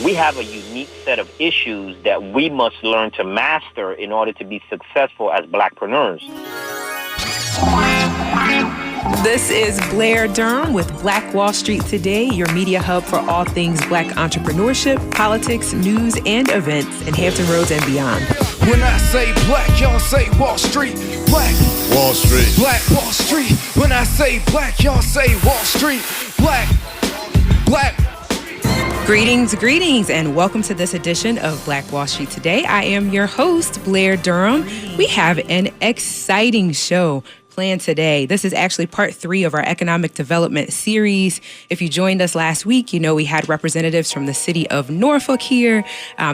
we have a unique set of issues that we must learn to master in order to be successful as Blackpreneurs. This is Blair Durham with Black Wall Street Today, your media hub for all things Black entrepreneurship, politics, news, and events in Hampton Roads and beyond. When I say black, y'all say Wall Street. Black Wall Street. Black Wall Street. When I say black, y'all say Wall Street. Black. Greetings, and welcome to this edition of Black Wall Street Today. I am your host, Blair Durham. We have an exciting show planned today. This is actually part 3 of our economic development series. If you joined us last week, you know we had representatives from the city of Norfolk here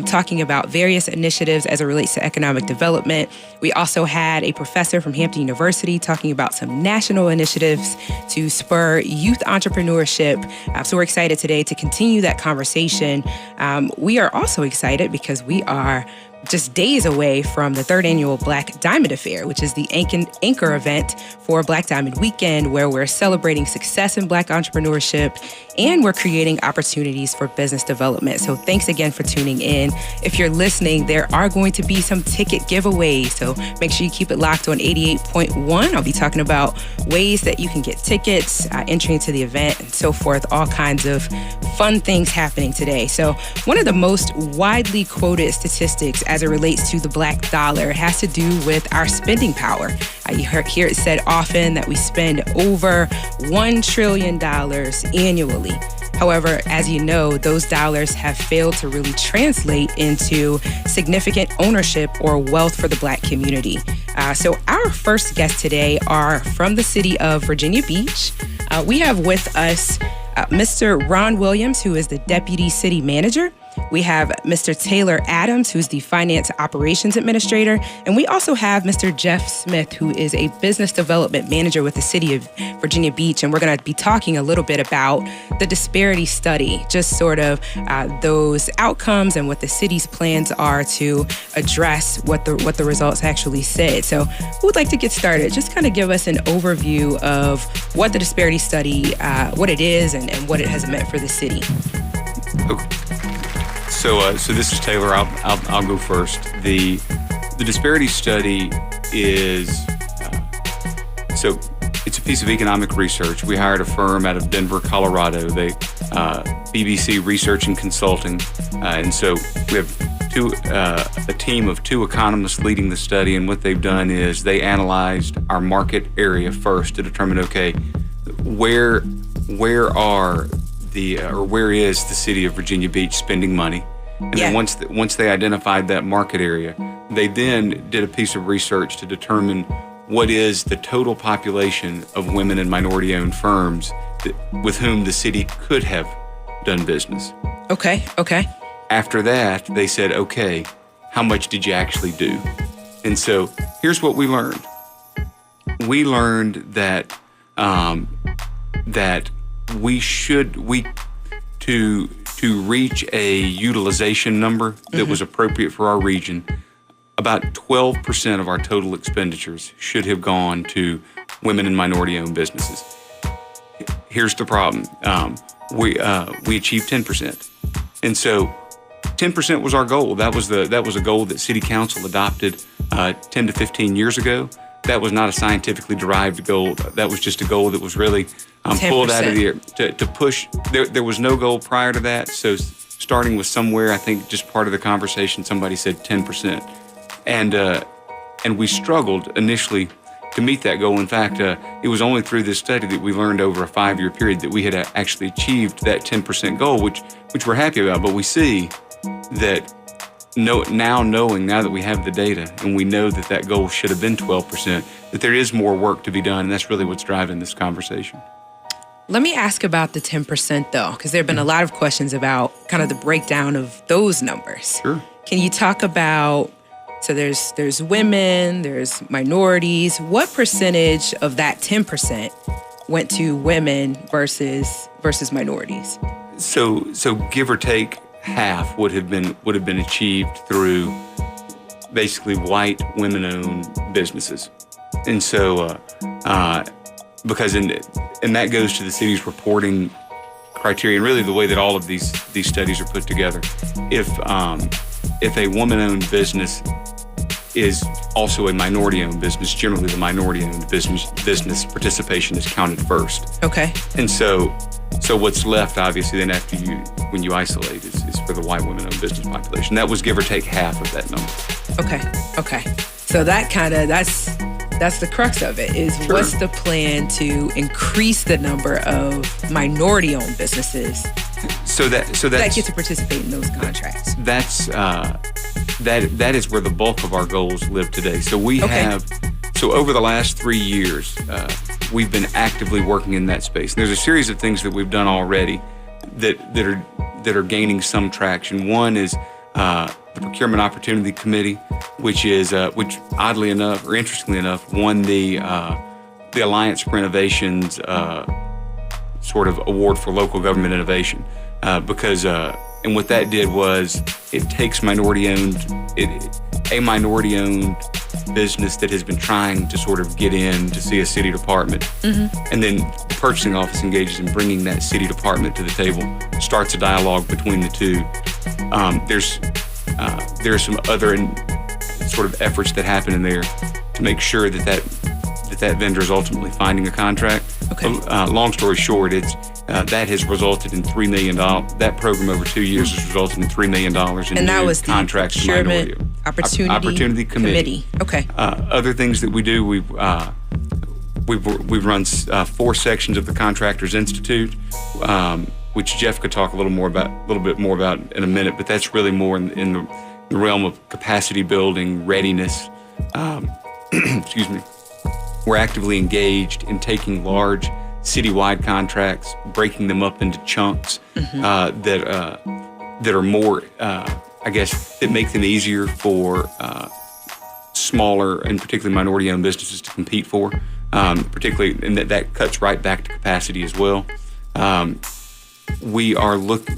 talking about various initiatives as it relates to economic development. We also had a professor from Hampton University talking about some national initiatives to spur youth entrepreneurship. So we're excited today to continue that conversation. We are also excited because we are just days away from the 3rd annual Black Diamond Affair, which is the anchor event for Black Diamond Weekend, where we're celebrating success in Black entrepreneurship and we're creating opportunities for business development. So thanks again for tuning in. If you're listening, there are going to be some ticket giveaways, so make sure you keep it locked on 88.1. I'll be talking about ways that you can get tickets, entry into the event, and so forth, all kinds of fun things happening today. So one of the most widely quoted statistics as it relates to the Black dollar has to do with our spending power. You hear it said often that we spend over $1 trillion annually. However, as you know, those dollars have failed to really translate into significant ownership or wealth for the Black community. So our first guests today are from the city of Virginia Beach. We have with us Mr. Ron Williams, who is the Deputy City Manager. We have Mr. Taylor Adams, who's the Finance Operations Administrator. And we also have Mr. Jeff Smith, who is a Business Development Manager with the City of Virginia Beach. And we're going to be talking a little bit about the disparity study, just sort of those outcomes and what the city's plans are to address what the results actually said. So who would like to get started? Just kind of give us an overview of what the disparity study, what it is and what it has meant for the city. Okay. So this is Taylor. I'll go first. The disparity study is so it's a piece of economic research. We hired a firm out of Denver, Colorado. They BBC Research and Consulting, and so we have a team of 2 economists leading the study. And what they've done is they analyzed our market area first to determine, okay, where is the city of Virginia Beach spending money? And then once they identified that market area, they then did a piece of research to determine what is the total population of women and minority-owned firms with whom the city could have done business. Okay. After that, they said, okay, how much did you actually do? And so here's what we learned. We learned that to reach a utilization number that was appropriate for our region, about 12% of our total expenditures should have gone to women and minority-owned businesses. Here's the problem. We achieved 10%. And so 10% was our goal. That was a goal that City Council adopted 10 to 15 years ago. That was not a scientifically derived goal. That was just a goal that was really pulled out of the air to push. There was no goal prior to that. So starting with somewhere, I think just part of the conversation, somebody said 10%. And we struggled initially to meet that goal. In fact, it was only through this study that we learned over a 5-year period that we had actually achieved that 10% goal, which we're happy about. But we see that now that we have the data and we know that goal should have been 12%, that there is more work to be done, and that's really what's driving this conversation. Let me ask about the 10% though, because there have been a lot of questions about kind of the breakdown of those numbers. Sure. Can you talk about, so there's women, there's minorities, what percentage of that 10% went to women versus minorities? So give or take, half would have been achieved through basically white women-owned businesses, and so because and that goes to the city's reporting criteria, and really the way that all of these studies are put together. If a woman-owned business is also a minority-owned business, generally the minority-owned business participation is counted first. Okay. And so what's left, obviously, then when you isolate is for the white women-owned business population. That was give or take half of that number. Okay. So that's the crux of it, is Sure. What's the plan to increase the number of minority-owned businesses that get to participate in those contracts? That is where the bulk of our goals live today. So so over the last 3 years, we've been actively working in that space. And there's a series of things that we've done already that are gaining some traction. One is the Procurement Opportunity Committee, which oddly enough, or interestingly enough, won the Alliance for Innovation's sort of award for local government innovation, because and what that did was it takes a minority-owned business that has been trying to sort of get in to see a city department, and then the purchasing office engages in bringing that city department to the table, starts a dialogue between the two. There are some other sort of efforts that happen in there to make sure that vendor is ultimately finding a contract. Okay. Long story short, that has resulted in $3 million. That program over 2 years has resulted in $3 million in and that new was the contracts to minority. Opportunity Committee. Okay. Other things that we do, we've run 4 sections of the Contractors Institute, which Jeff could talk a little bit more about in a minute. But that's really more in the realm of capacity building, readiness. Excuse me. We're actively engaged in taking large citywide contracts, breaking them up into chunks that are more, I guess, that make them easier for smaller and particularly minority-owned businesses to compete for. Particularly, and that cuts right back to capacity as well. We are looking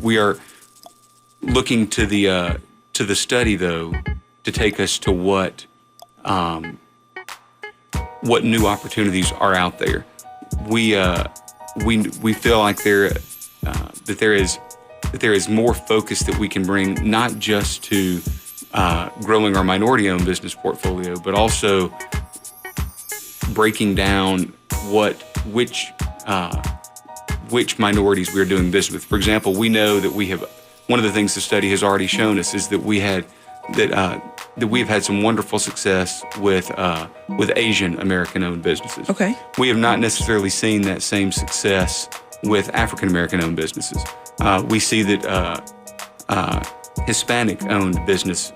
to the study, though, to take us to what new opportunities are out there. We feel like that there is more focus that we can bring, not just to growing our minority-owned business portfolio, but also breaking down which minorities we are doing business with. For example, we know that one of the things the study has already shown us is that we've had some wonderful success with Asian American-owned businesses. Okay. We have not necessarily seen that same success with African American-owned businesses. We see that Hispanic-owned business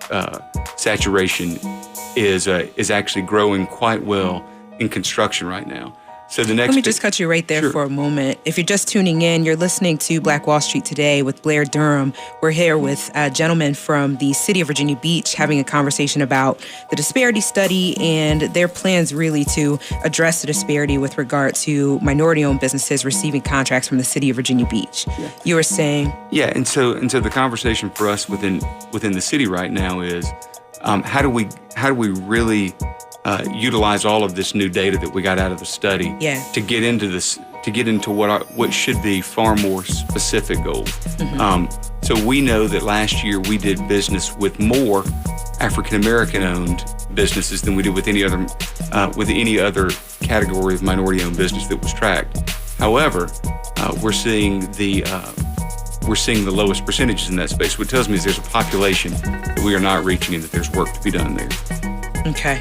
saturation is actually growing quite well in construction right now. So the next. Let me just cut you right there for a moment. If you're just tuning in, you're listening to Black Wall Street Today with Blair Durham. We're here with a gentleman from the city of Virginia Beach having a conversation about the disparity study and their plans really to address the disparity with regard to minority-owned businesses receiving contracts from the city of Virginia Beach. Yeah. You were saying? Yeah, and so the conversation for us within the city right now is how do we really utilize all of this new data that we got out of the study to get into what should be far more specific goals. So we know that last year we did business with more African American owned businesses than we did with any other category of minority owned business that was tracked. However, we're seeing the lowest percentages in that space. What tells me is there's a population that we are not reaching and that there's work to be done there. Okay.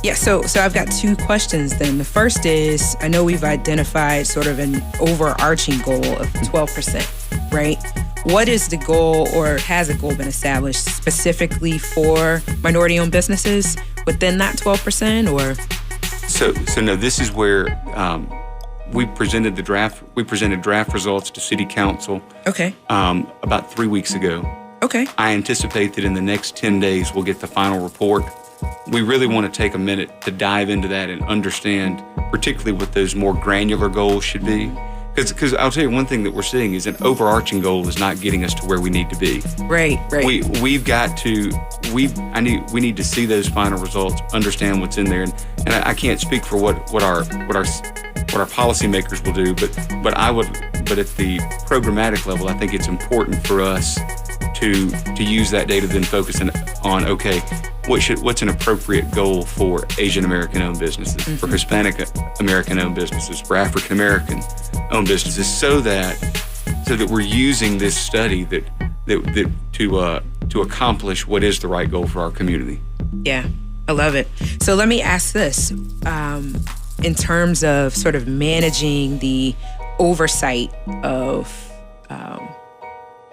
Yeah, so I've got 2 questions then. The first is, I know we've identified sort of an overarching goal of 12%, right? What is the goal, or has a goal been established specifically for minority-owned businesses within that 12%, or? So no, this is where we presented draft results to City Council. Okay. About 3 weeks ago. Okay. I anticipate that in the next 10 days we'll get the final report. We really want to take a minute to dive into that and understand particularly what those more granular goals should be. Because I'll tell you, one thing that we're seeing is an overarching goal is not getting us to where we need to be. Right. We need to see those final results, understand what's in there, and I can't speak for what our our policymakers will do, but at the programmatic level, I think it's important for us to use that data, then focus on okay, what's an appropriate goal for Asian American owned businesses, for Hispanic American owned businesses, for African American owned businesses, so that we're using this study to accomplish what is the right goal for our community. Yeah, I love it. So let me ask this, in terms of sort of managing the oversight of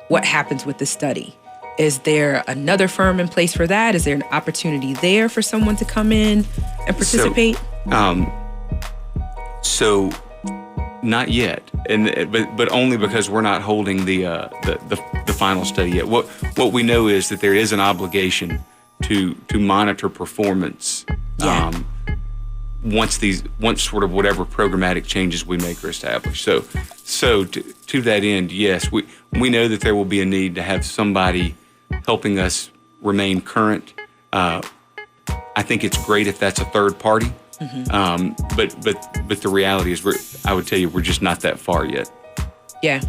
what happens with the study. Is there another firm in place for that? Is there an opportunity there for someone to come in and participate? So not yet, but only because we're not holding the final study yet. What we know is that there is an obligation to monitor performance. Yeah. Once sort of whatever programmatic changes we make are established. So to that end, yes, we know that there will be a need to have somebody helping us remain current. I think it's great if that's a third party. But the reality is, I would tell you, we're just not that far yet. Yeah.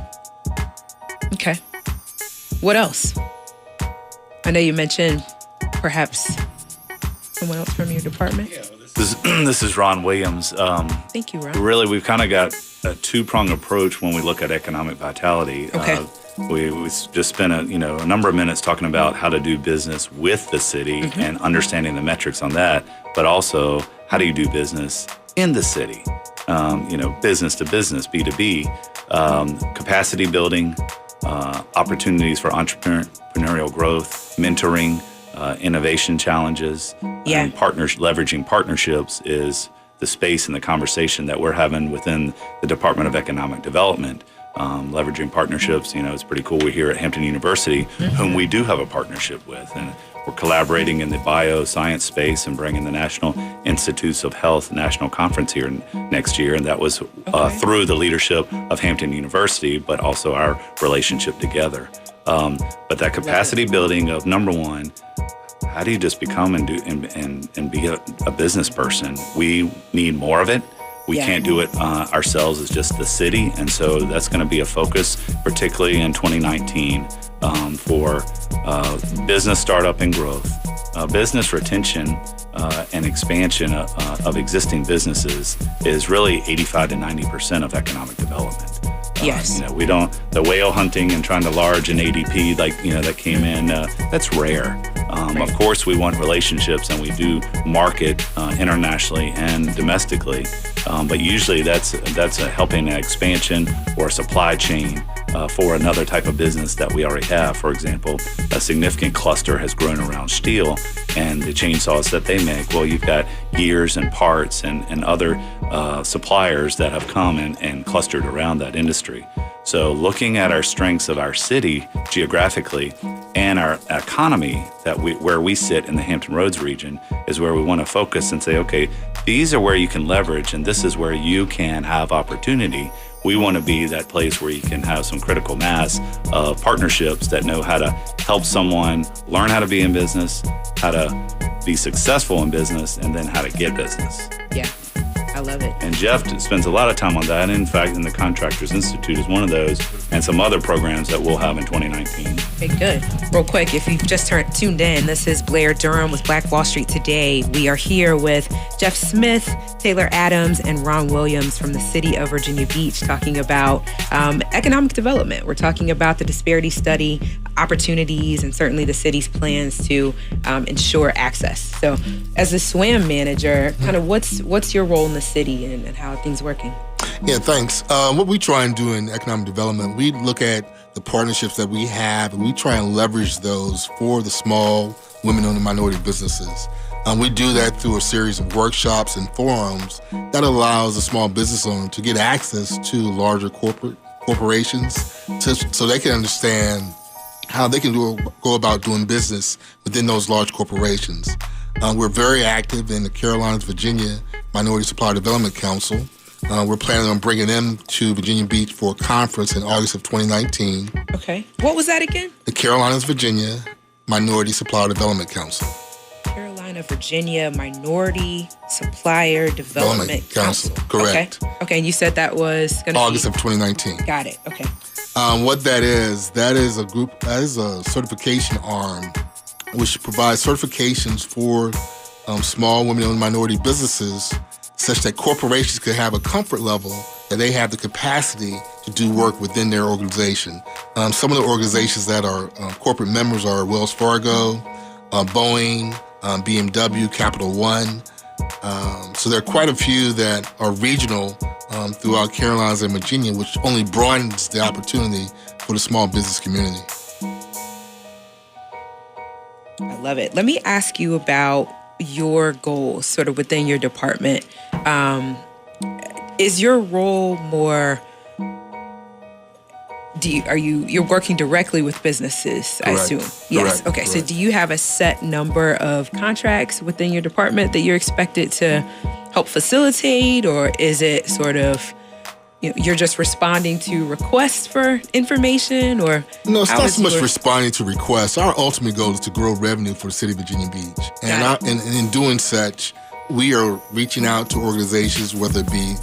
Okay. What else? I know you mentioned perhaps someone else from your department. This is Ron Williams. Thank you, Ron. Really, we've kind of got a two-pronged approach when we look at economic vitality. Okay. We just spent a number of minutes talking about how to do business with the city and understanding the metrics on that, but also how do you do business in the city? Business to business, B2B, capacity building, opportunities for entrepreneurial growth, mentoring, innovation challenges, and leveraging partnerships is the space and the conversation that we're having within the Department of Economic Development. Leveraging partnerships, it's pretty cool. We're here at Hampton University, whom we do have a partnership with, and we're collaborating in the bioscience space and bringing the National Institutes of Health National Conference here next year, and that was through the leadership of Hampton University, but also our relationship together. But that capacity building of, number one, how do you just become and be a business person? We need more of it. We can't do it ourselves as just the city, and so that's going to be a focus, particularly in 2019, for business startup and growth, business retention and expansion of existing businesses is really 85 to 90% of economic development. Yes. We don't, the whale hunting and trying to large an ADP that came in, that's rare. Of course, we want relationships, and we do market internationally and domestically. But usually that's a helping an expansion or a supply chain for another type of business that we already have. For example, a significant cluster has grown around steel and the chainsaws that they make. Well, you've got gears and parts and other suppliers that have come and clustered around that industry. So looking at our strengths of our city geographically and our economy, where we sit in the Hampton Roads region, is where we want to focus and say, okay, these are where you can leverage, and this is where you can have opportunity. We want to be that place where you can have some critical mass of partnerships that know how to help someone learn how to be in business, how to be successful in business, and then how to get business. Yeah. I love it. And Jeff spends a lot of time on that. And in fact, in the Contractors Institute is one of those, and some other programs that we'll have in 2019. Okay, good. Real quick, if you've just tuned in, this is Blair Durham with Black Wall Street Today. We are here with Jeff Smith, Taylor Adams, and Ron Williams from the city of Virginia Beach talking about economic development. We're talking about the disparity study, opportunities, and certainly the city's plans to ensure access. So as a SWAM manager, kind of what's your role in the city and how are things working? Yeah, thanks. What we try and do in economic development, we look at the partnerships that we have, and we try and leverage those for the small women-owned and minority businesses. We do that through a series of workshops and forums that allows the small business owner to get access to larger corporations so they can understand how they can go about doing business within those large corporations. We're very active in the Carolinas, Virginia Minority Supplier Development Council. We're planning on bringing them to Virginia Beach for a conference in August of 2019. Okay. What was that again? The Carolinas, Virginia Minority Supplier Development Council. Carolina, Virginia Minority Supplier Development Council. Correct. Okay, and you said that was going to August of 2019. Got it. Okay. What that is a group, that is a certification arm which provides certifications for small women-owned minority businesses such that corporations could have a comfort level that they have the capacity to do work within their organization. Some of the organizations that are corporate members are Wells Fargo, Boeing, BMW, Capital One. So there are quite a few that are regional throughout Carolinas and Virginia, which only broadens the opportunity for the small business community. I love it. Let me ask you about your goals sort of within your department. Is your role more, you're working directly with businesses, I assume? Yes. Correct. Okay. So do you have a set number of contracts within your department that you're expected to help facilitate, or is it sort of, you're just responding to requests for information, or? No, it's not so much responding to requests. Our ultimate goal is to grow revenue for the city of Virginia Beach. And in doing such, we are reaching out to organizations, whether it be,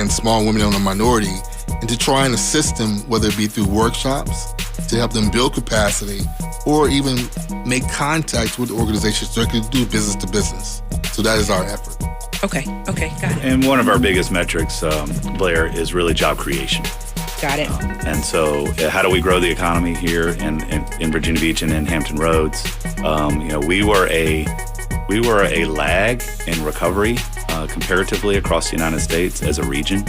small women-owned minority, and to try and assist them, whether it be through workshops, to help them build capacity, or even make contacts with organizations so they can do business to business. So that is our effort. Okay, got it. And one of our biggest metrics, Blair, is really job creation. Got it. And so how do we grow the economy here in Virginia Beach and in Hampton Roads? We were a lag in recovery comparatively across the United States as a region,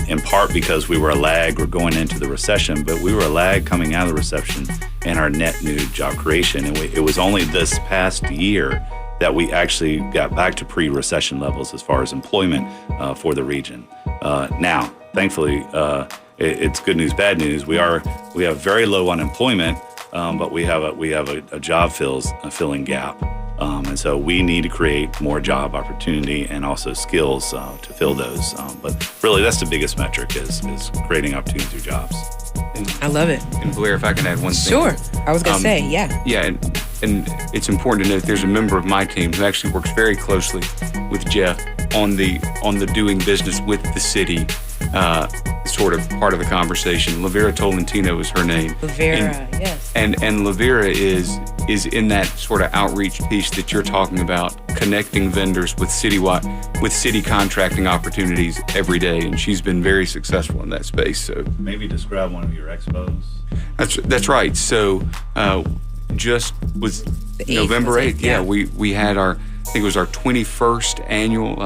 in part because we were a lag going into the recession, but we were a lag coming out of the recession in our net new job creation. And it was only this past year that we actually got back to pre-recession levels as far as employment for the region. Now, thankfully, it's good news, bad news. We have very low unemployment, but we have a job filling gap. And so we need to create more job opportunity and also skills to fill those. But really, that's the biggest metric is creating opportunity through jobs. I love it. And Blair, if I can add one thing. Sure. I was going to say, yeah. Yeah, and it's important to note there's a member of my team who actually works very closely with Jeff on the doing business with the city sort of part of the conversation. Lavera Tolentino is her name. Lavera, yes. And Lavera is in that sort of outreach piece that you're talking about, connecting vendors with city contracting opportunities every day, and she's been very successful in that space. So maybe describe one of your expos. That's right. So just was November 8th. Yeah, we had I think it was our 21st annual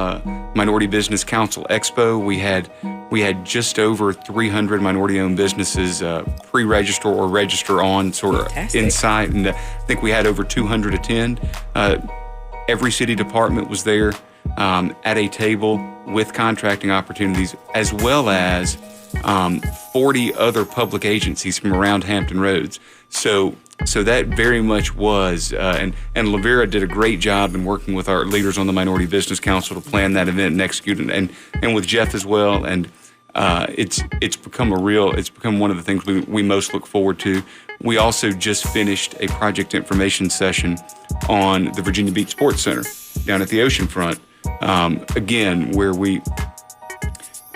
Minority Business Council Expo. We had just over 300 minority-owned businesses pre-register or register on sort of inside, and I think we had over 200 attend. Every city department was there at a table with contracting opportunities, as well as 40 other public agencies from around Hampton Roads. So that very much was, and Lavera did a great job in working with our leaders on the Minority Business Council to plan that event and execute it, and with Jeff as well. And it's become one of the things we most look forward to. We also just finished a project information session on the Virginia Beach Sports Center down at the oceanfront. Again, where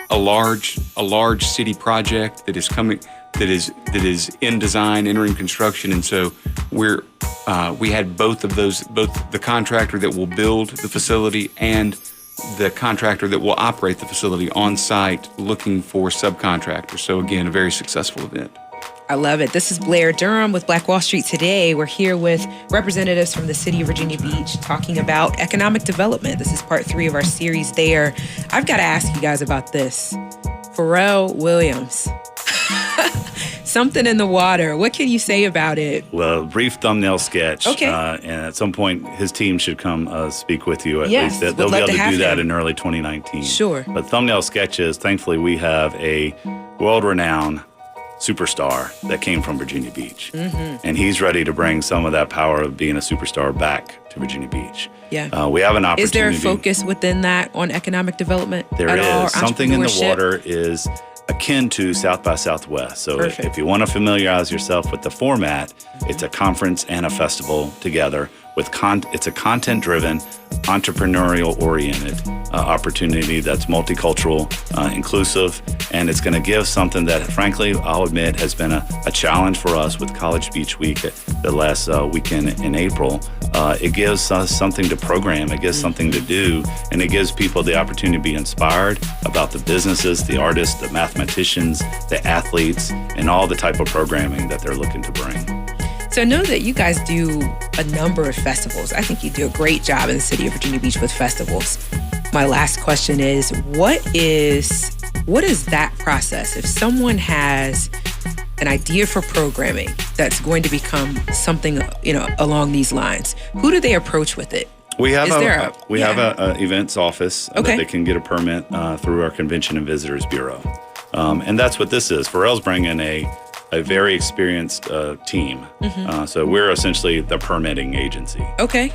a large city project that is coming. That is in design, entering construction, and so we had both the contractor that will build the facility and the contractor that will operate the facility on site, looking for subcontractors. So again, a very successful event. I love it. This is Blair Durham with Black Wall Street Today. We're here with representatives from the city of Virginia Beach talking about economic development. This is part 3 of our series there. I've got to ask you guys about this. Pharrell Williams. Something in the water. What can you say about it? Well, brief thumbnail sketch. Okay. And at some point, his team should come speak with you. At yes, least they'll be able to do that him. in early 2019. Sure. But thumbnail sketches, thankfully, we have a world-renowned superstar that came from Virginia Beach. Mm-hmm. And he's ready to bring some of that power of being a superstar back to Virginia Beach. Yeah. We have an opportunity. Is there a focus within that on economic development? There is. Something in the water is akin to South by Southwest. So if you want to familiarize yourself with the format, it's a conference and a festival together It's a content-driven, entrepreneurial-oriented opportunity that's multicultural, inclusive, and it's going to give something that, frankly, I'll admit, has been a challenge for us with College Beach Week the last weekend in April. It gives us something to program, it gives something to do, and it gives people the opportunity to be inspired about the businesses, the artists, the mathematicians, the athletes, and all the type of programming that they're looking to bring. So I know that you guys do a number of festivals. I think you do a great job in the city of Virginia Beach with festivals. My last question is, what is that process? If someone has an idea for programming that's going to become something, along these lines, who do they approach with it? We have a events office that they can get a permit through our Convention and Visitors Bureau. And that's what this is. Pharrell's bringing a very experienced team. So we're essentially the permitting agency. Okay.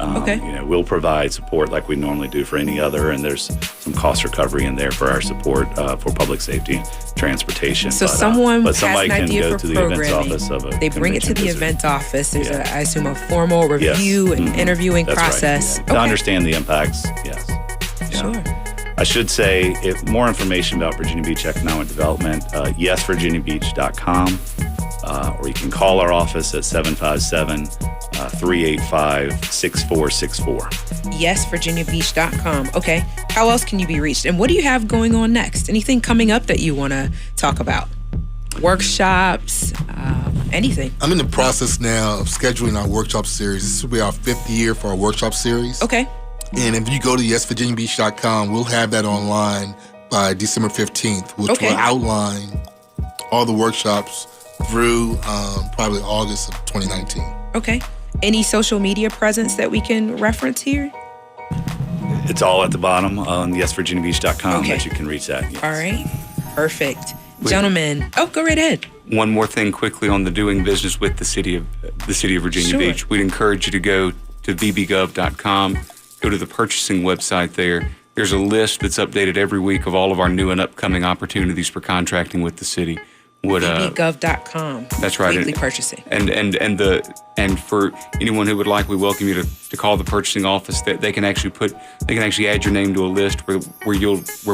We'll provide support like we normally do for any other, and there's some cost recovery in there for our support for public safety, transportation. So somebody has an idea go for to the programming. events office of a they bring it to the event office. There's I assume a formal review and interviewing That's process. Right, To understand the impacts, yes. Sure. I should say, if more information about Virginia Beach economic development, yesvirginiabeach.com, or you can call our office at 757-385-6464. Yesvirginiabeach.com. Okay. How else can you be reached? And what do you have going on next? Anything coming up that you want to talk about? Workshops, anything? I'm in the process now of scheduling our workshop series. This will be our 5th year for our workshop series. Okay. And if you go to yesvirginiabeach.com, we'll have that online by December 15th, which will outline all the workshops through probably August of 2019. Okay. Any social media presence that we can reference here? It's all at the bottom on yesvirginiabeach.com that you can reach that. Yes. All right. Perfect. Gentlemen. Oh, go right ahead. One more thing quickly on the doing business with the city of Virginia Beach. We'd encourage you to go to vbgov.com. Go to the purchasing website there. There's a list that's updated every week of all of our new and upcoming opportunities for contracting with the city. vbgov.com. That's right. Weekly purchasing. And for anyone who would like, we welcome you to call the purchasing office. That they can actually add your name to a list where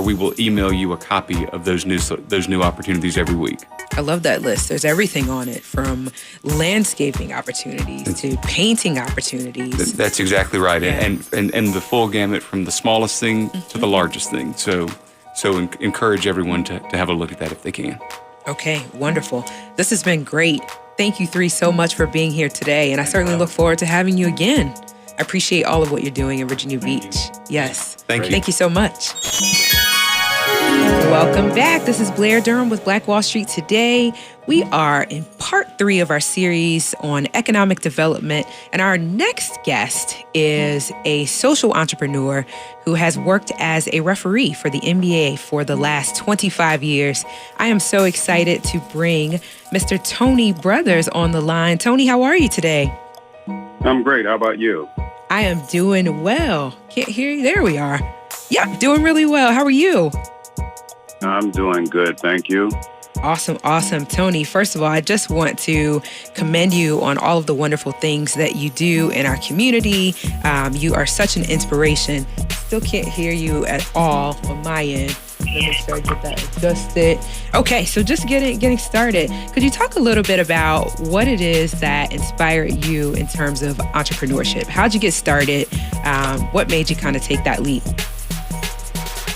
we will email you a copy of those new opportunities every week. I love that list. There's everything on it, from landscaping opportunities to painting opportunities. That's exactly right. Yeah. And the full gamut from the smallest thing to the largest thing. So encourage everyone to have a look at that if they can. Okay, wonderful. This has been great. Thank you three so much for being here today. And I certainly look forward to having you again. I appreciate all of what you're doing in Virginia Beach. Yes. Thank you so much. Welcome back. This is Blair Durham with Black Wall Street Today. We are in part 3 of our series on economic development, and our next guest is a social entrepreneur who has worked as a referee for the NBA for the last 25 years. I am so excited to bring Mr. Tony Brothers on the line. Tony, how are you today? I'm great. How about you? I am doing well. Can't hear you. There we are. Yep, doing really well. How are you? I'm doing good, thank you. Awesome. Tony, first of all, I just want to commend you on all of the wonderful things that you do in our community. You are such an inspiration. Still can't hear you at all on my end. Let me make sure I get that adjusted. Okay, so just getting started. Could you talk a little bit about what it is that inspired you in terms of entrepreneurship? How'd you get started? What made you kind of take that leap?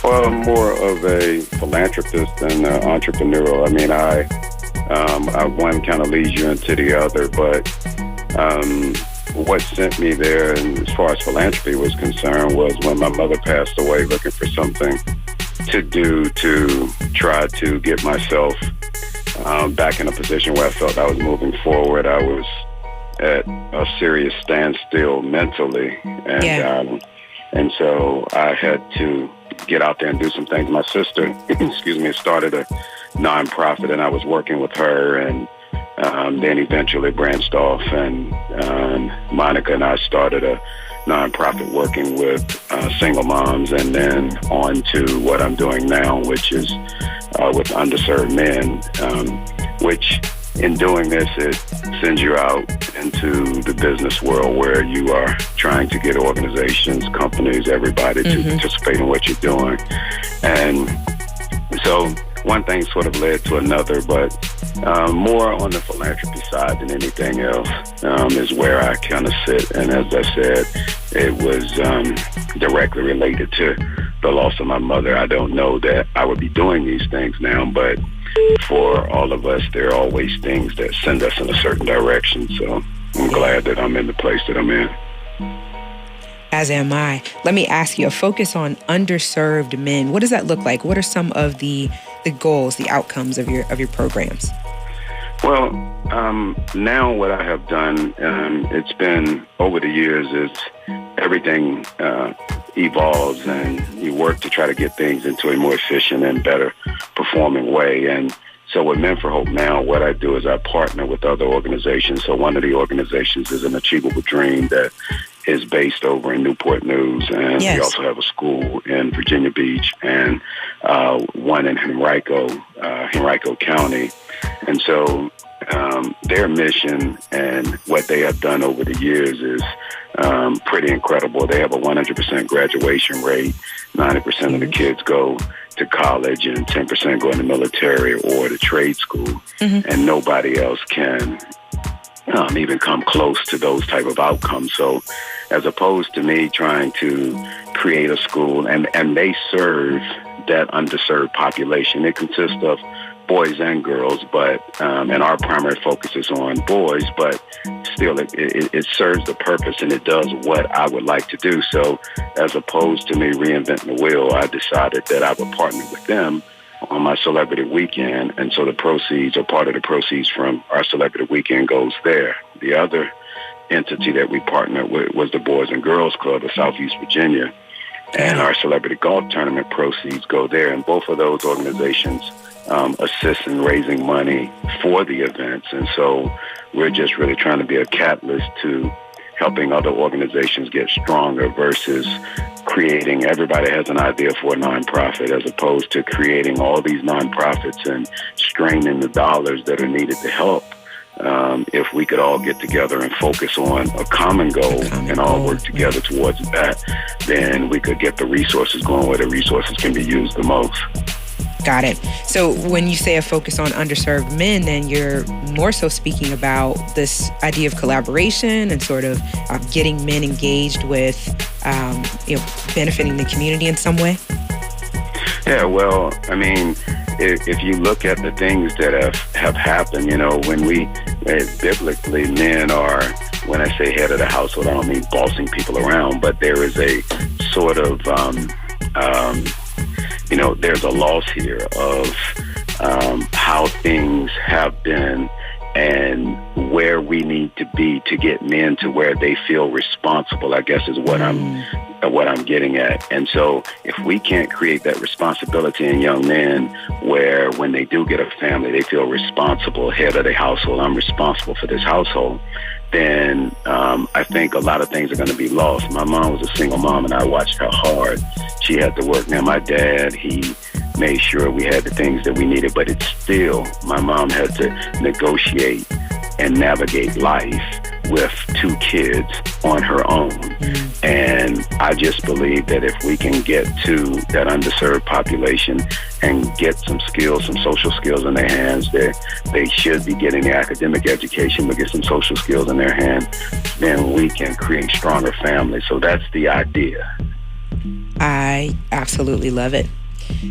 Well, I'm more of a philanthropist than entrepreneurial. I mean, one kind of leads you into the other, but what sent me there, and as far as philanthropy was concerned, was when my mother passed away, looking for something to do to try to get myself back in a position where I felt I was moving forward. I was at a serious standstill mentally, and so I had to get out there and do some things. My sister, started a nonprofit, and I was working with her, and then eventually branched off, and Monica and I started a nonprofit working with single moms, and then on to what I'm doing now, which is with underserved men, which in doing this, it sends you out into the business world where you are trying to get organizations, companies, everybody to participate in what you're doing. And so one thing sort of led to another, but more on the philanthropy side than anything else is where I kind of sit. And as I said, it was directly related to the loss of my mother. I don't know that I would be doing these things now, but for all of us, there are always things that send us in a certain direction. So I'm glad that I'm in the place that I'm in. As am I. Let me ask you, a focus on underserved men. What does that look like? What are some of the goals, the outcomes of your programs? Well, now what I have done, it's been over the years, is everything evolves and you work to try to get things into a more efficient and better performing way. And so with Men for Hope now, what I do is I partner with other organizations. So one of the organizations is an Achievable Dream that is based over in Newport News, and we also have a school in Virginia Beach and one in Henrico County. And so their mission and what they have done over the years is pretty incredible. They have a 100% graduation rate. 90% of the kids go to college and 10% go in the military or the trade school. And nobody else can even come close to those type of outcomes. So as opposed to me trying to create a school, and they serve that underserved population. It consists of boys and girls, but and our primary focus is on boys, but still it serves the purpose and it does what I would like to do. So as opposed to me reinventing the wheel, I decided that I would partner with them on my Celebrity Weekend, and so the proceeds, or part of the proceeds from our Celebrity Weekend, goes there. The other entity that we partnered with was the Boys and Girls Club of Southeast Virginia, and our Celebrity Golf Tournament proceeds go there, and both of those organizations assist in raising money for the events. And so we're just really trying to be a catalyst to helping other organizations get stronger versus creating, everybody has an idea for a nonprofit, as opposed to creating all these nonprofits and straining the dollars that are needed to help. If we could all get together and focus on a common goal and all work together towards that, then we could get the resources going where the resources can be used the most. Got it. So when you say a focus on underserved men, then you're more so speaking about this idea of collaboration and sort of getting men engaged with, benefiting the community in some way? Yeah, well, I mean, if you look at the things that have happened, when biblically men are, when I say head of the household, I don't mean bossing people around, but there is a sort of, there's a loss here of how things have been and where we need to be to get men to where they feel responsible, I guess is what I'm getting at. And so if we can't create that responsibility in young men where when they do get a family, they feel responsible, head of the household, I'm responsible for this household, then I think a lot of things are going to be lost. My mom was a single mom, and I watched how hard she had to work. Now, my dad, he made sure we had the things that we needed, but it's still, my mom had to negotiate and navigate life with 2 kids on her own. And I just believe that if we can get to that underserved population and get some skills, some social skills in their hands, they should be getting the academic education, but get some social skills in their hands, then we can create stronger families. So that's the idea. I absolutely love it.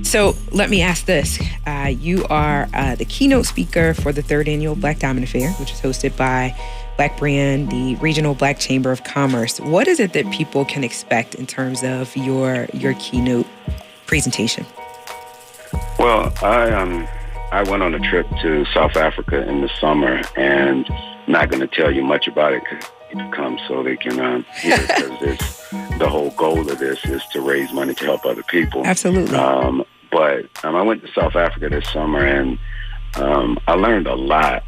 So let me ask this. You are the keynote speaker for the 3rd annual Black Diamond Affair, which is hosted by Black Brand, the Regional Black Chamber of Commerce. What is it that people can expect in terms of your keynote presentation? Well, I went on a trip to South Africa in the summer, and I'm not going to tell you much about it because people come so they can hear it, because the whole goal of this is to raise money to help other people. Absolutely. But I went to South Africa this summer, and I learned a lot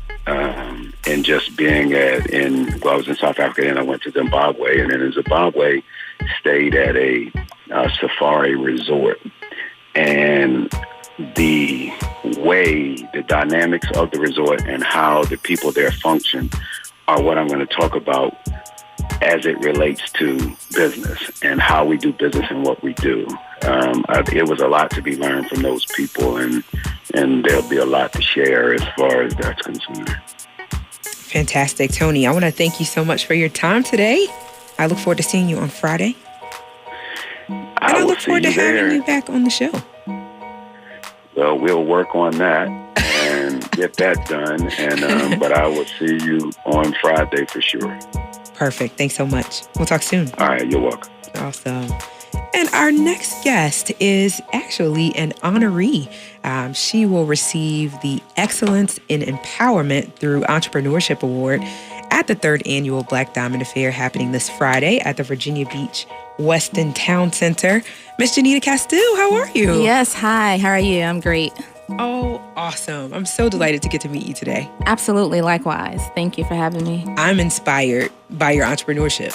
in just being I was in South Africa, and I went to Zimbabwe, and then in Zimbabwe stayed at a safari resort. And the way, the dynamics of the resort and how the people there function are what I'm going to talk about as it relates to business and how we do business and what we do. It was a lot to be learned from those people, and there'll be a lot to share as far as that's concerned. Fantastic. Tony, I want to thank you so much for your time today. I look forward to seeing you on Friday. And I look forward to having you back on the show. Well, we'll work on that and get that done. And but I will see you on Friday for sure. Perfect. Thanks so much. We'll talk soon. All right. You're welcome. Awesome. And our next guest is actually an honoree. She will receive the Excellence in Empowerment through Entrepreneurship Award at the 3rd Annual Black Diamond Affair happening this Friday at the Virginia Beach Weston Town Center. Miss Janita Castile, how are you? Yes, hi. How are you? I'm great. Oh, awesome. I'm so delighted to get to meet you today. Absolutely, likewise. Thank you for having me. I'm inspired by your entrepreneurship.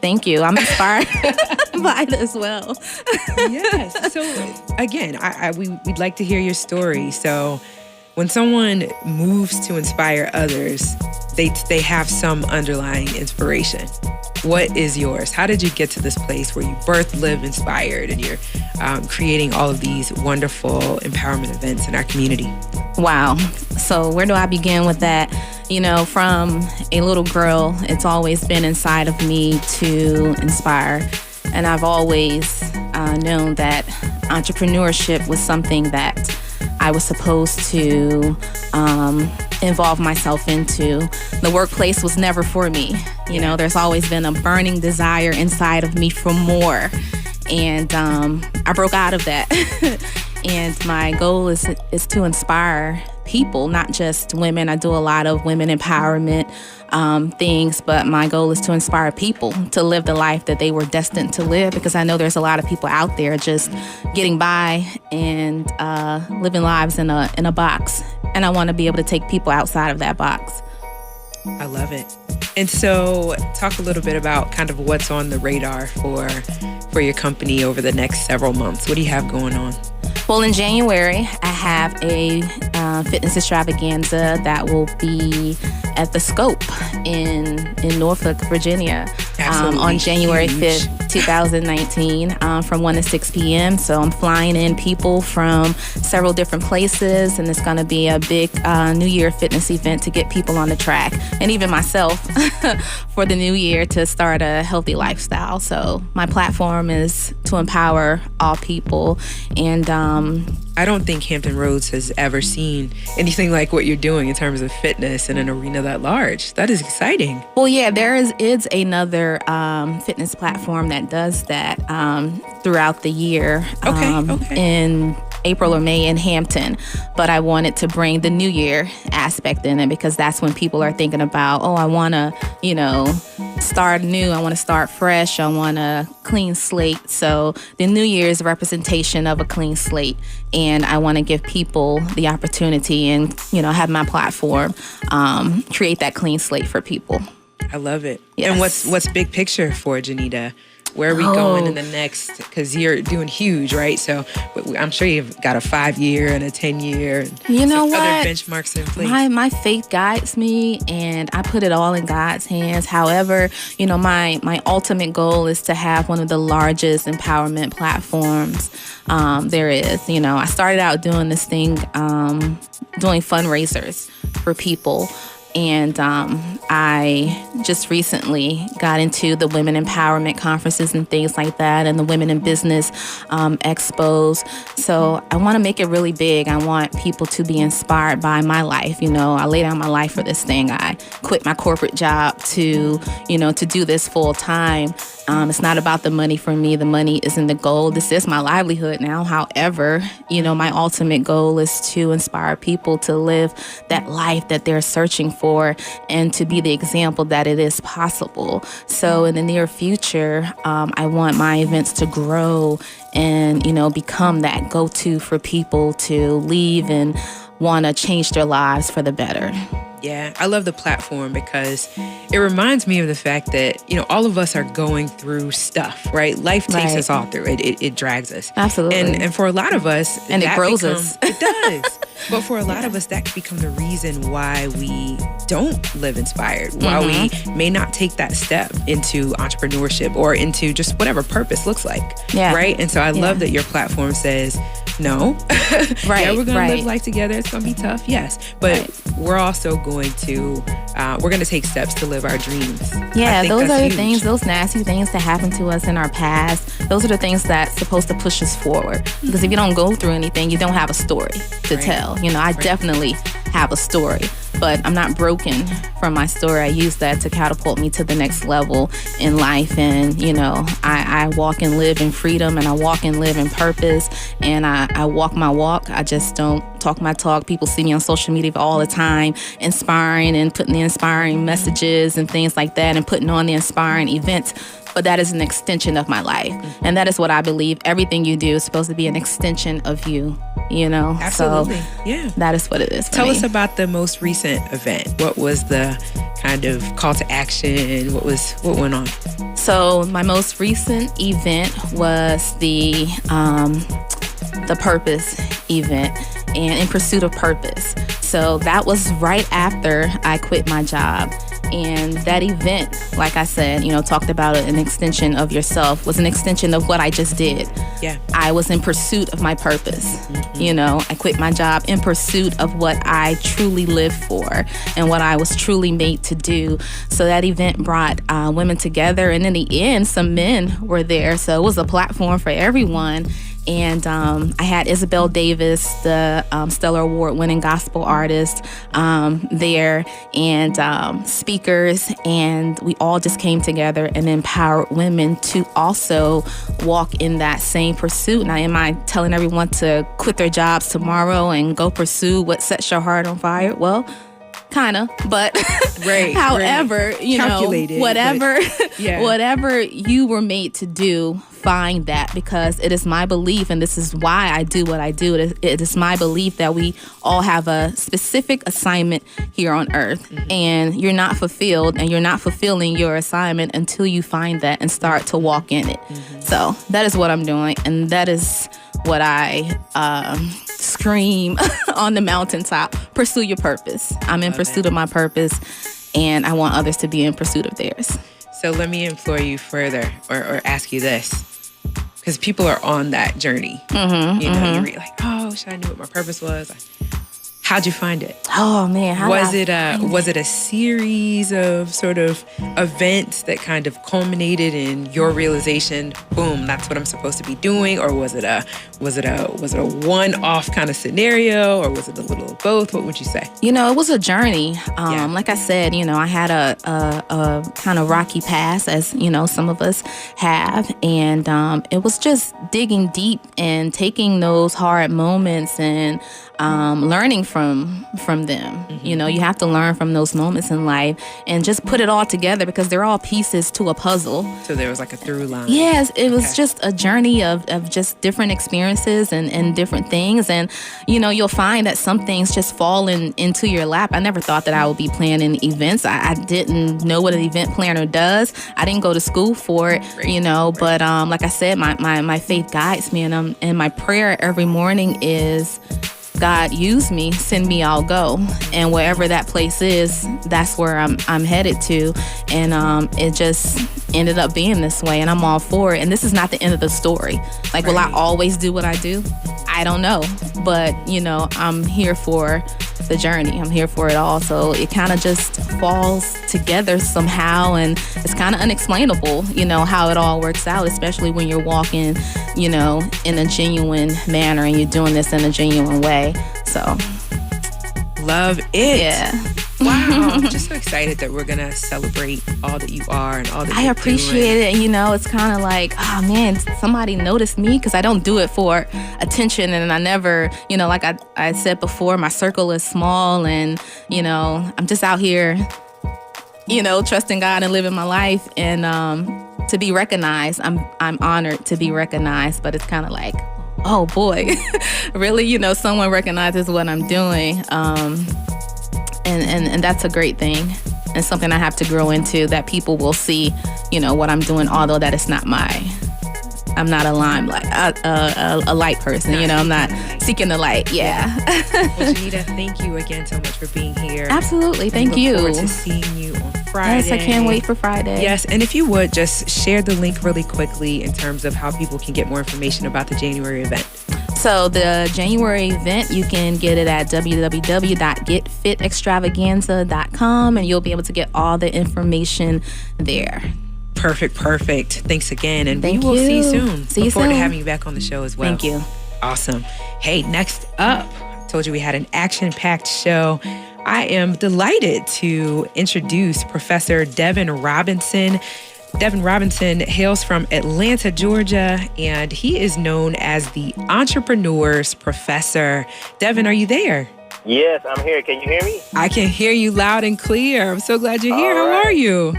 Thank you. I'm inspired by it as well. Yes. So again, we'd like to hear your story. So when someone moves to inspire others, they have some underlying inspiration. What is yours? How did you get to this place where you birth, live, inspired, and you're creating all of these wonderful empowerment events in our community? Wow. So where do I begin with that? You know, from a little girl, it's always been inside of me to inspire. And I've always known that entrepreneurship was something that I was supposed to involve myself into. The workplace was never for me. You know, there's always been a burning desire inside of me for more. And I broke out of that. And my goal is to inspire people, not just women. I do a lot of women empowerment things, but my goal is to inspire people to live the life that they were destined to live, because I know there's a lot of people out there just getting by and living lives in a box. And I want to be able to take people outside of that box. I love it. And so talk a little bit about kind of what's on the radar for your company over the next several months. What do you have going on? Well, in January, I have a fitness extravaganza that will be at the Scope in Norfolk, Virginia, on January 5th, 2019, from 1 to 6 p.m. So I'm flying in people from several different places, and it's going to be a big New Year fitness event to get people on the track, and even myself for the new year to start a healthy lifestyle. So my platform is to empower all people, and I don't think Hampton Roads has ever seen anything like what you're doing in terms of fitness in an arena that large. That is exciting. Well, yeah, there is another fitness platform that does that throughout the year. Okay. In April or May in Hampton. But I wanted to bring the New Year aspect in it, because that's when people are thinking about, I want to, start new. I want to start fresh. I want a clean slate. So the New Year is a representation of a clean slate. And I want to give people the opportunity and, have my platform create that clean slate for people. I love it. Yes. And what's big picture for Janita? Where are we going in the next? Because you're doing huge, right? So I'm sure you've got a 5-year and a 10-year. You know what? Other benchmarks in place. My faith guides me, and I put it all in God's hands. However, my ultimate goal is to have one of the largest empowerment platforms there is. I started out doing this thing, doing fundraisers for people. And I just recently got into the women empowerment conferences and things like that, and the women in business expos. So I want to make it really big. I want people to be inspired by my life. I lay down my life for this thing. I quit my corporate job to do this full time. It's not about the money for me. The money isn't the goal. This is my livelihood now. However, my ultimate goal is to inspire people to live that life that they're searching for, and to be the example that it is possible. So in the near future, I want my events to grow and, become that go-to for people to leave and want to change their lives for the better. Yeah, I love the platform because it reminds me of the fact that, all of us are going through stuff, right? Life takes us all through it. It drags us. Absolutely. And for a lot of us, and it grows us. It does. But for a lot of us, that can become the reason why we don't live inspired, why we may not take that step into entrepreneurship or into just whatever purpose looks like. Yeah. Right? And so I love that your platform says, no. Right. Yeah, we're going to live life together. It's going to be tough. Yes. But we're also going to, we're going to take steps to live our dreams. Yeah, those are the things, those nasty things that happened to us in our past. Those are the things that's supposed to push us forward. Because if you don't go through anything, you don't have a story to tell. I definitely have a story, but I'm not broken from my story. I use that to catapult me to the next level in life. And, I walk and live in freedom, and I walk and live in purpose, and I walk my walk. I just don't talk my talk. People see me on social media all the time, inspiring and putting the inspiring messages and things like that, and putting on the inspiring events. But that is an extension of my life. And that is what I believe. Everything you do is supposed to be an extension of you, Absolutely. So yeah. That is what it is. Tell us about the most recent event. What was the kind of call to action? What went on? So my most recent event was the Purpose event, and In Pursuit of Purpose. So that was right after I quit my job. And that event, like I said, talked about an extension of yourself, was an extension of what I just did. Yeah. I was in pursuit of my purpose. I quit my job in pursuit of what I truly live for and what I was truly made to do. So that event brought women together. And in the end, some men were there. So it was a platform for everyone. And I had Isabel Davis, the Stellar Award-winning gospel artist, there, and speakers, and we all just came together and empowered women to also walk in that same pursuit. Now, am I telling everyone to quit their jobs tomorrow and go pursue what sets your heart on fire? Well, kind of, but however, whatever you were made to do, find that, because it is my belief, and this is why I do what I do. It is my belief that we all have a specific assignment here on earth, and you're not fulfilled and you're not fulfilling your assignment until you find that and start to walk in it. So that is what I'm doing, and that is what I scream on the mountaintop. Pursue your purpose. I'm in pursuit of my purpose, and I want others to be in pursuit of theirs. So let me implore you further, or ask you this, because people are on that journey. You read like, oh, I wish I knew what my purpose was. How'd you find it? Oh man, was it a series of sort of events that kind of culminated in your realization? Boom, that's what I'm supposed to be doing, or was it a one-off kind of scenario, or was it a little of both? What would you say? It was a journey. Like I said, I had a kind of rocky past, as some of us have, and it was just digging deep and taking those hard moments and learning from them. You have to learn from those moments in life and just put it all together, because they're all pieces to a puzzle. So there was like a through line. Yes, it was just a journey of just different experiences and different things. And, you'll find that some things just fall into your lap. I never thought that I would be planning events. I didn't know what an event planner does. I didn't go to school for it, but like I said, my faith guides me, and my prayer every morning is, God, use me, send me, I'll go. And wherever that place is, that's where I'm headed to. And it just ended up being this way, and I'm all for it. And this is not the end of the story. Like, will I always do what I do? I don't know. But, I'm here for the journey. I'm here for it all. So it kind of just falls together somehow, and it's kind of unexplainable, how it all works out, especially when you're walking, in a genuine manner, and you're doing this in a genuine way. So love it. Yeah. Wow. I'm just so excited that we're going to celebrate all that you are and all that I appreciate it. It's kind of like, oh man, somebody noticed me, because I don't do it for attention. And I never, like I said before, my circle is small, and, I'm just out here, trusting God and living my life. And to be recognized, I'm honored to be recognized, but it's kind of like, oh boy, really, someone recognizes what I'm doing. and that's a great thing. And something I have to grow into, that people will see, what I'm doing, although that it's not I'm not a limelight, a light person. I'm not seeking the light. Yeah. Well, Janita, thank you again so much for being here. Absolutely. Thank you. Look forward to seeing you on Friday. Yes, I can't wait for Friday. Yes, and if you would, just share the link really quickly in terms of how people can get more information about the January event. So the January event, you can get it at www.getfitextravaganza.com, and you'll be able to get all the information there. Perfect. Thanks again, and we Thank will you. see you soon. Look forward to soon. having you back on the show as well. Thank you. Awesome. Hey, next up, I told you we had an action-packed show. I am delighted to introduce Professor Devin Robinson. Devin Robinson hails from Atlanta, Georgia, and he is known as the Entrepreneur's Professor. Devin, are you there? Yes, I'm here. Can you hear me? I can hear you loud and clear. I'm so glad you're here. All How right. are you?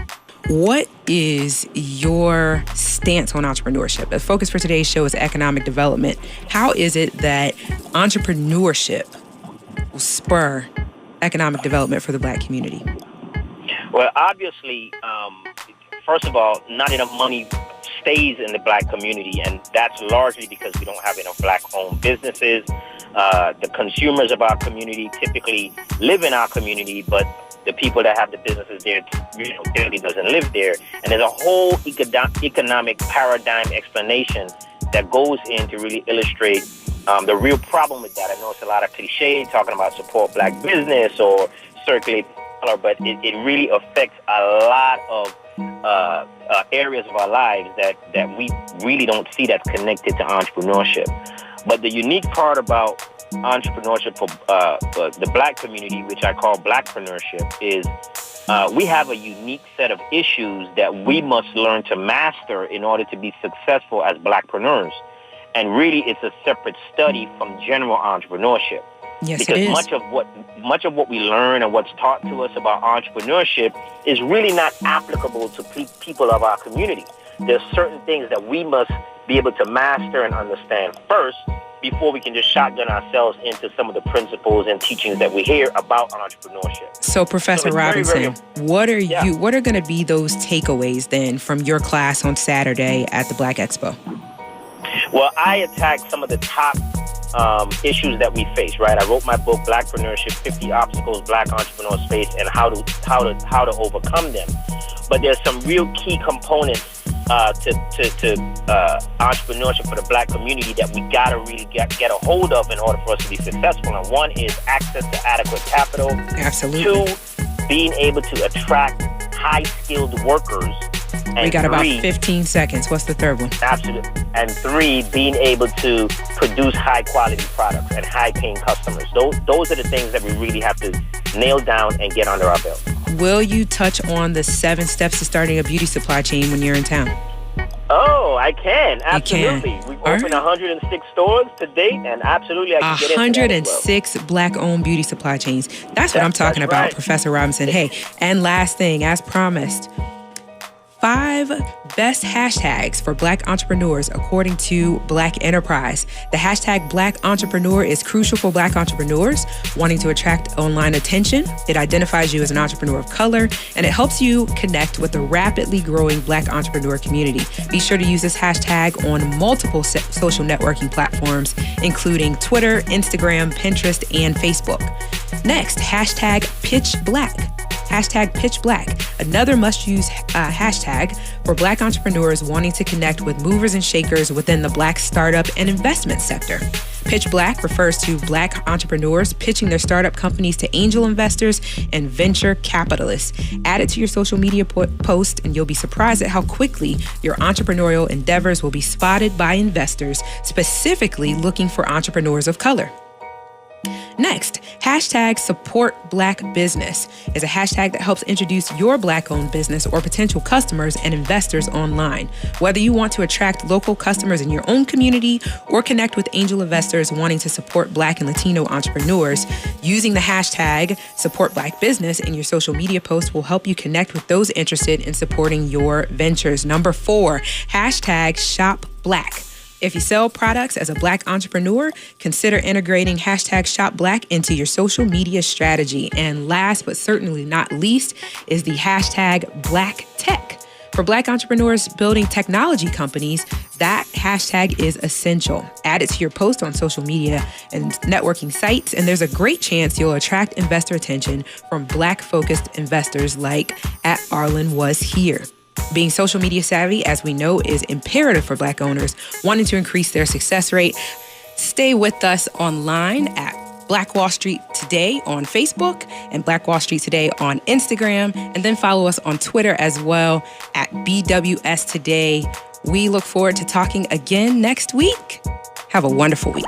What is your stance on entrepreneurship? The focus for today's show is economic development. How is it that entrepreneurship will spur economic development for the Black community? Well, obviously, first of all, not enough money stays in the Black community, and that's largely because we don't have enough Black-owned businesses. The consumers of our community typically live in our community, but the people that have the businesses there, clearly doesn't live there. And there's a whole economic paradigm explanation that goes in to really illustrate the real problem with that. I know it's a lot of cliche talking about support Black business or circulate dollar, but it really affects a lot of areas of our lives that we really don't see that's connected to entrepreneurship. But the unique part about entrepreneurship for the Black community, which I call Blackpreneurship, is we have a unique set of issues that we must learn to master in order to be successful as Blackpreneurs. And really, it's a separate study from general entrepreneurship. Yes, because it is. much of what we learn and what's taught to us about entrepreneurship is really not applicable to people of our community. There's certain things that we must be able to master and understand first before we can just shotgun ourselves into some of the principles and teachings that we hear about entrepreneurship. So, Professor it's Robinson, very, what are going to be those takeaways then from your class on Saturday at the Black Expo? Well, I attacked some of the top issues that we face, right? I wrote my book, Blackpreneurship: 50 Obstacles Black Entrepreneurs Face and how to overcome them. But there's some real key components to entrepreneurship for the Black community that we gotta really get a hold of in order for us to be successful. And one is access to adequate capital. Absolutely. 2, being able to attract high-skilled workers. And We got about 3, 15 seconds. What's the third one? Absolutely. And 3, being able to produce high-quality products and high-paying customers. Those are the things that we really have to nail down and get under our belt. Will you touch on the 7 steps to starting a beauty supply chain when you're in town? Oh, I can. Absolutely. can. We've All opened right. 106 stores to date, and absolutely I can get into that as well. 106 Black-owned beauty supply chains. That's what I'm talking that's about, right. Professor Robinson. Hey, and last thing, as promised, 5 best hashtags for Black entrepreneurs according to Black Enterprise. The hashtag Black Entrepreneur is crucial for Black entrepreneurs wanting to attract online attention. It identifies you as an entrepreneur of color, and it helps you connect with the rapidly growing Black entrepreneur community. Be sure to use this hashtag on multiple social networking platforms, including Twitter, Instagram, Pinterest, and Facebook. Next, hashtag Pitch Black. Hashtag Pitch Black, another must-use hashtag for Black entrepreneurs wanting to connect with movers and shakers within the Black startup and investment sector. Pitch Black refers to Black entrepreneurs pitching their startup companies to angel investors and venture capitalists. Add it to your social media post, and you'll be surprised at how quickly your entrepreneurial endeavors will be spotted by investors, specifically looking for entrepreneurs of color. Next, hashtag Support Black Business is a hashtag that helps introduce your Black-owned business or potential customers and investors online. Whether you want to attract local customers in your own community or connect with angel investors wanting to support Black and Latino entrepreneurs, using the hashtag Support Black Business in your social media posts will help you connect with those interested in supporting your ventures. Number 4, hashtag Shop Black. If you sell products as a Black entrepreneur, consider integrating hashtag Shop Black into your social media strategy. And last but certainly not least is the hashtag Black Tech. For Black entrepreneurs building technology companies, that hashtag is essential. Add it to your post on social media and networking sites, and there's a great chance you'll attract investor attention from Black-focused investors like @Arlen Was Here. Being social media savvy, as we know, is imperative for Black owners wanting to increase their success rate. Stay with us online at Black Wall Street Today on Facebook and Black Wall Street Today on Instagram, and then follow us on Twitter as well at BWS Today. We look forward to talking again next week. Have a wonderful week.